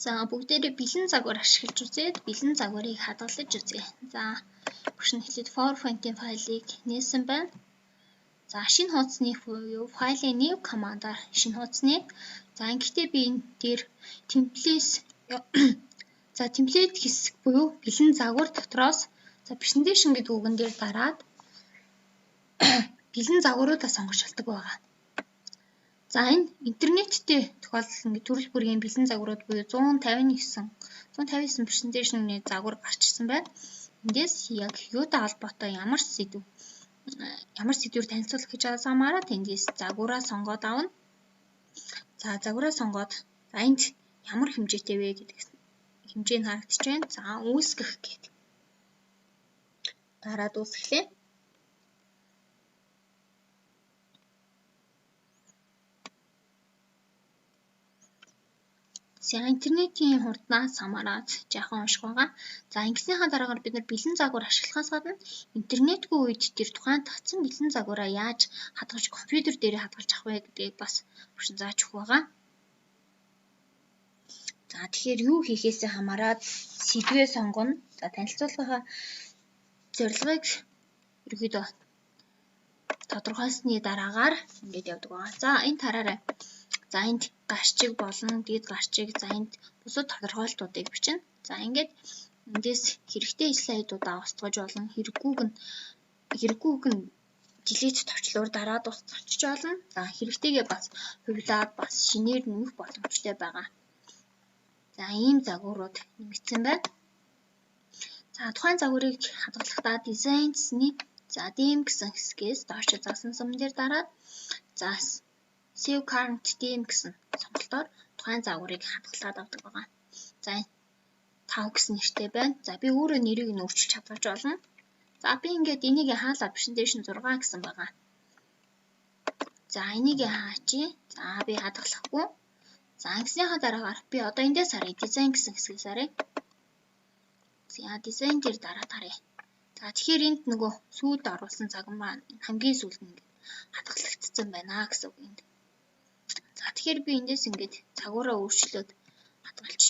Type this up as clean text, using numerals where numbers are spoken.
За бүгдээрээ бэлэн загвар ашиглаж үзээд бэлэн загварыг хадгалж үзье. За бүгд эхлээд for-fonts файлыг нээсэн байна. За шинэ хуудасны буюу файлын new командаар шинэ хуудасны. За ингэхдээ би энэ дээр template хэсэг буюу бэлэн загвар дотроос за presentation гэдэг үгэн дээр дараад бэлэн загваруудаа сонгож болдог байгаа. За энэ интернеттэй тохиолдол ингээд төрөл бүрийн бэлэн загварууд буюу 159 presentation-ны загвар гарч ирсэн байна. Эндээс яг юутай холбоотой ямар сэдвээр танилцуулах гэж байгаасаа тэндээс загвараа сонгоод авна. За загвараа сонгоод за энд ямар хэмжээтэй вэ гэдэг хэмжээ нь харагдаж байна. За үүсгэх гэдэг. Дараад үүсгэлээ. За интернетийн хурднаас хамаарат жаахан унших байгаа. За ингэснийхаа дараагаар бид нар бэлэн загвар ашиглахаас гадна интернетгүй үед тэр тухайн татсан бэлэн загвараа яаж хадгалж компьютер дээр хадгалж авах вэ гэдгийг бас өгсөн зааж өгөх байгаа. За тэгэхээр юу хийхээсээ хамаарат сэдвээ сонгоно. За танилцуулгын зорилгыг ерөөдөө тодорхойлсны дараагаар ингэж явдаг байгаа. За энэ тараарай. За энд гарчиг болон дэд гарчиг за энд бусад тодорхойлтуудыг бичнэ. За ингээд эндээс хэрэгтэй слайдуудаа устгаж болон хэрэггүйг нь delete товчлуур дараад устгаж болно. За хэрэгтэйгээ бас хувилаад бас шинээр нэмэх боломжтой байгаа. За ийм загварууд нэмэгдсэн байна. За тухайн загварыг хадгалахдаа design-ны за dim гэсэн хэсгээс доош заасан сум дээр дараад за save current dim гэсэн сонголтоор тухайн загварыг хадгалаад авдаг байгаа. За 5 гэсэн нэртэй байна. За би өөрөө нэрийг нь өөрчилж хадгалж болно. За би ингээд энийг хаалаа presentation 6 гэсэн байгаа. За энийг хаачи. За би хадгалахгүй. За ингэснийхаа дараагаар би одоо эндээс харъя design гэсэн хэсгээс харъя. За design дээр дараад харъя. За тэгэхээр энд нөгөө сүүлд оруулсан загвар маань хамгийн сүүлд нь хадгалагдсан байна гэсэн үг энд. За тэгэхээр би эндээс ингээд загвараа өөрчлөөд хадгалчих